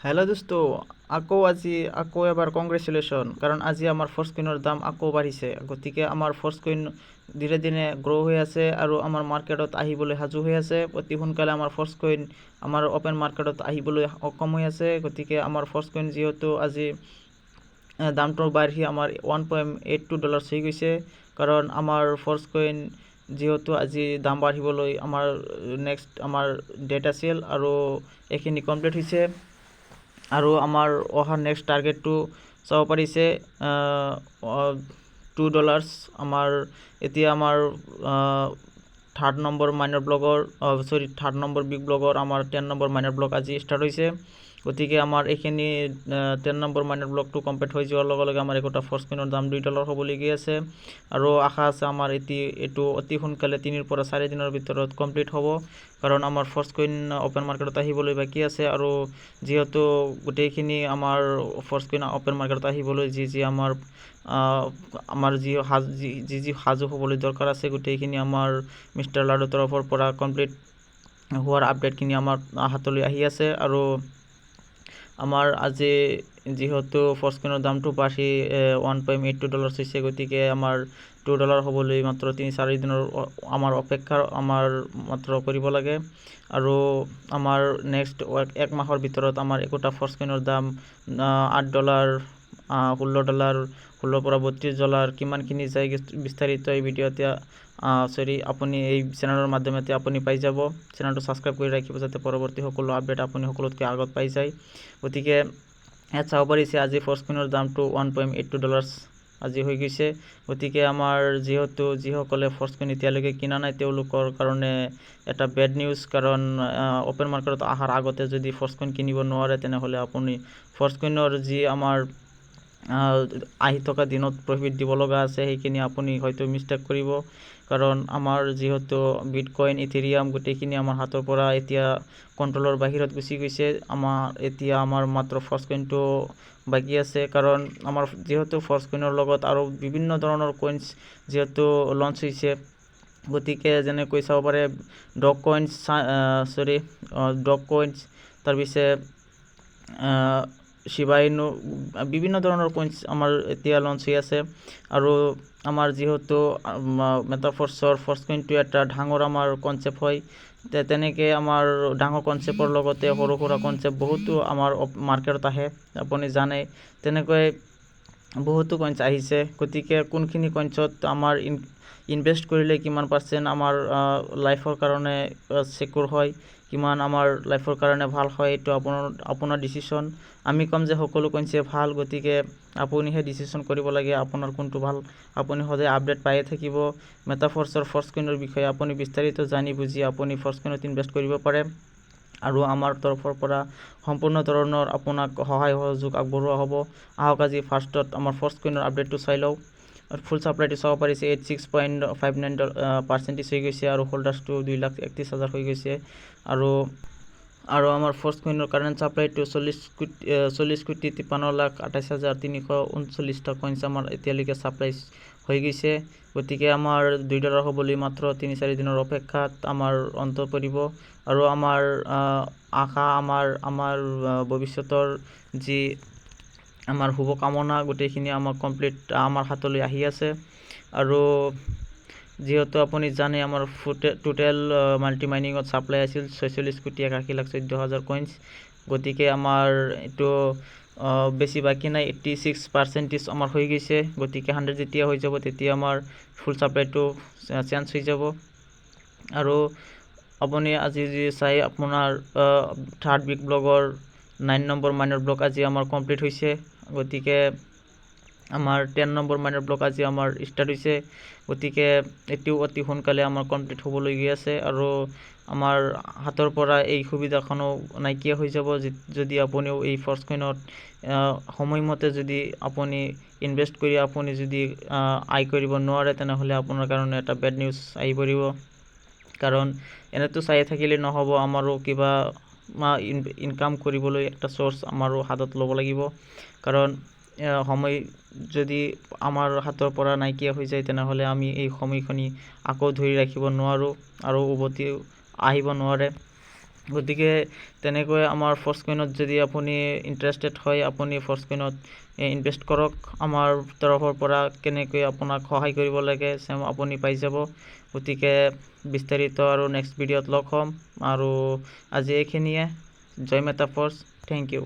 Hello' দোস্ত, আকৌ এবাৰ কংগ্ৰেচুলেশ্যন, কাৰণ আজি আমাৰ ফাৰ্ষ্ট কইনৰ দাম আকৌ বাঢ়িছে। গতিকে আমাৰ ফাৰ্ষ্ট কইন ধীৰে ধীৰে গ্ৰ' হৈ আছে আৰু আমাৰ মাৰ্কেটত আহিবলৈ সাজু হৈ আছে। অতি সোনকালে আমাৰ ফাৰ্ষ্ট কইন আমাৰ অ'পেন মাৰ্কেটত আহিবলৈ সক্ষম হৈ আছে। গতিকে আমাৰ ফাৰ্ষ্ট কইন যিহেতু আজি দামটো বাঢ়ি আমাৰ $1.82 হৈ গৈছে, কাৰণ আমাৰ ফাৰ্ষ্ট কইন যিহেতু আজি দাম বাঢ়িবলৈ আমাৰ নেক্সট আমাৰ ডেট আছিল আৰু এইখিনি কমপ্লিট হৈছে। আৰু আমাৰ অহা নেক্সট টাৰ্গেটটো চাব পাৰিছে $2। আমাৰ এতিয়া আমাৰ থাৰ্ড নম্বৰ বিগ ব্লগৰ আমাৰ 10 নম্বৰ মাইনৰ ব্লগ আজি ষ্টাৰ্ট হৈছে। গতিকে আমাৰ এইখিনি 10 নম্বৰ মাইনৰ ব্লগটো কমপ্লিট হৈ যোৱাৰ লগে লগে আমাৰ একোটা ফাৰ্ষ্ট কইনৰ দাম $2 হ'বলগীয়া আছে। আৰু আশা আছে আমাৰ এইটো অতি সোনকালে 3 পৰা 4 দিনৰ ভিতৰত কমপ্লিট হ'ব, কাৰণ আমাৰ ফাৰ্ষ্ট কইন অ'পেন মাৰ্কেটত আহিবলৈ বাকী আছে। আৰু যিহেতু গোটেইখিনি আমাৰ ফাৰ্ষ্ট কইন অ'পেন মাৰ্কেটত আহিবলৈ যি আমাৰ যি সাজু হ'বলৈ দৰকাৰ আছে, গোটেইখিনি আমাৰ মিষ্টাৰ লাডুৰ তৰফৰ পৰা কমপ্লিট হোৱাৰ আপডেটখিনি আমাৰ হাতলৈ আহি আছে। আৰু আমাৰ আজি যিহেতু ফাৰ্ষ্ট কইনৰ দামটো বাঢ়ি $1.82 হৈছে, গতিকে আমাৰ $2 হ'বলৈ মাত্ৰ 3-4 দিনৰ আমাৰ অপেক্ষা মাত্ৰ কৰিব লাগে। আৰু আমাৰ নেক্সট এক মাহৰ ভিতৰত আমাৰ একোটা ফাৰ্ষ্ট কইনৰ দাম $8, $16, 16 পৰা $32 কিমানখিনি যায় বিস্তাৰিত এই ভিডিঅ'তে আপুনি এই চেনেলৰ মাধ্যমতে আপুনি পাই যাব। চেনেলটো ছাবস্ক্ৰাইব কৰি ৰাখিব যাতে পৰৱৰ্তী সকলো আপডেট আপুনি সকলোতকৈ আগত পাই যায়। গতিকে ইয়াত চাব পাৰিছে আজি ফাৰ্ষ্ট কইনৰ দামটো $1.82 আজি হৈ গৈছে। গতিকে আমাৰ যিসকলে ফাৰ্ষ্ট কইন এতিয়ালৈকে কিনা নাই তেওঁলোকৰ কাৰণে এটা বেড নিউজ, কাৰণ অ'পেন মাৰ্কেটত অহাৰ আগতে যদি ফাৰ্ষ্ট কইন কিনিব নোৱাৰে তেনেহ'লে আপুনি ফাৰ্ষ্ট কইনৰ যি আমাৰ আহি থকা দিনত প্ৰফিট দিব লগা আছে সেইখিনি আপুনি হয়তো মিষ্টেক কৰিব, কাৰণ আমাৰ যিহেতু বিটকইন, ইথেৰিয়াম গোটেইখিনি আমাৰ হাতৰ পৰা এতিয়া কণ্ট্ৰলৰ বাহিৰত গুচি গৈছে। এতিয়া আমাৰ মাত্ৰ ফাৰ্ষ্ট কইনটো বাকী আছে, কাৰণ আমাৰ যিহেতু ফাৰ্ষ্ট কইনৰ লগত আৰু বিভিন্ন ধৰণৰ কইনছ যিহেতু লঞ্চ হৈছে। গতিকে যেনেকৈ চাব পাৰে ডগ কইনছ, তাৰপিছে শিবা ইনু, বিভিন্ন ধৰণৰ কইনছ আমাৰ এতিয়া লঞ্চ হৈ আছে। আৰু আমাৰ যিহেতু মেটাভাৰ্ছৰ ফাৰ্ষ্ট কইনটো এটা ডাঙৰ আমাৰ কনচেপ্ট হয়, তেনেকৈ আমাৰ ডাঙৰ কনচেপ্টৰ লগতে সৰু সুৰা কনচেপ্ট বহুতো আমাৰ মাৰ্কেটত আহে, আপুনি জানে। তেনেকৈ বহুতো কইনছ আহিছে। গতিকে কোনখিনি কইনছত আমাৰ ইনভেষ্ট কৰিলে কিমান পাৰ্চেণ্ট আমাৰ লাইফৰ কাৰণে ছিকিউৰ হয়, কিমান আমাৰ লাইফৰ কাৰণে ভাল হয়, এইটো আপোনাৰ ডিচিশ্যন। আমি ক'ম যে সকলো কইনছে ভাল, গতিকে আপুনিহে ডিচিশ্যন কৰিব লাগে আপোনাৰ কোনটো ভাল। আপুনি সদায় আপডেট পায়ে থাকিব মেটাভাৰ্ছৰ ফাৰ্ষ্ট কইনৰ বিষয়ে। আপুনি বিস্তাৰিত জানি বুজি আপুনি ফাৰ্ষ্ট কইনত ইনভেষ্ট কৰিব পাৰে, আৰু আমাৰ তৰফৰ পৰা সম্পূৰ্ণ ধৰণৰ আপোনাক সহায় সহযোগ আগবঢ়োৱা হ'ব। আহক আজি ফাৰ্ষ্টত আমাৰ ফাৰ্ষ্ট কইনৰ আপডেটটো চাই লওঁ। ফুল ছাপ্লাইটো চাব পাৰিছে 86.59% হৈ গৈছে, আৰু হোল্ডাৰ্ছটো 2,31,000 হৈ গৈছে। আৰু আমাৰ ফাৰ্ষ্ট কইনৰ কাৰেণ্ট ছাপ্লাইটো 40,53,28,339 কইনছ আমাৰ এতিয়ালৈকে ছাপ্লাই হৈ গৈছে। গতিকে আমাৰ $2 হ'বলৈ মাত্ৰ 3-4 দিনৰ অপেক্ষাত আমাৰ অন্ত পৰিব। আৰু আমাৰ আশা, আমাৰ ভৱিষ্যতৰ যি আমাৰ শুভকামনা গোটেইখিনি আমাৰ কমপ্লিট আমাৰ হাতলৈ আহি আছে। আৰু যিহেতু আপুনি জানে আমাৰ টোটেল মাল্টি মাইনিঙত ছাপ্লাই আছিল 46,81,14,000 কইনছ। গতিকে আমাৰ এইটো বেছি বাকী নাই, 86% আমাৰ হৈ গৈছে। গতিকে 100 যেতিয়া হৈ যাব তেতিয়া আমাৰ ফুল ছাপ্লাইটো চেঞ্জ হৈ যাব। আৰু আপুনি আজি চাই আপোনাৰ থাৰ্ড বিগ ব্লগৰ 9 নম্বৰ মাইনৰ ব্লগ আজি আমাৰ কমপ্লিট হৈছে। গতিকে আমাৰ 10 নম্বৰ মাইনৰ ব্লগ আজি আমাৰ ষ্টাৰ্ট হৈছে। গতিকে এইটোও অতি সোনকালে আমাৰ কমপ্লিট হ'বলগীয়া আছে। আৰু আমাৰ হাতৰ পৰা এই সুবিধাখনো নাইকিয়া হৈ যাব যদি আপুনিও এই ফাৰ্ষ্ট কইনত সময়মতে যদি আপুনি ইনভেষ্ট কৰি আপুনি যদি আয় কৰিব নোৱাৰে, তেনেহ'লে আপোনাৰ কাৰণে এটা বেড নিউজ আহি পৰিব। কাৰণ এনেতো চাই থাকিলে নহ'ব, আমাৰো কিবা ইনকাম কৰিবলৈ একটা চ'ৰ্চ আমাৰো হাতত ল'ব লাগিব। কাৰণ সময় যদি আমাৰ হাতৰ পৰা নাইকিয়া হৈ যায় তেনেহ'লে আমি এই সময়খিনি আকৌ ধৰি ৰাখিব নোৱাৰোঁ আৰু উভতি আহিব নোৱাৰে। গতিকে তেনেকৈ আমাৰ ফৰ্চকইনত যদি আপুনি ইণ্টাৰেষ্টেড হয় আপুনি ফৰ্চকইনত ইনভেষ্ট কৰক। আমাৰ তৰফৰ পৰা কেনেকৈ আপোনাক সহায় কৰিব লাগে আপুনি পাই যাব। গতিকে বিস্তাৰিত আৰু নেক্সট ভিডিঅ'ত লগ হ'ম। আৰু আজি এইখিনিয়ে। জয় মেটাফৰ্চ। Thank U.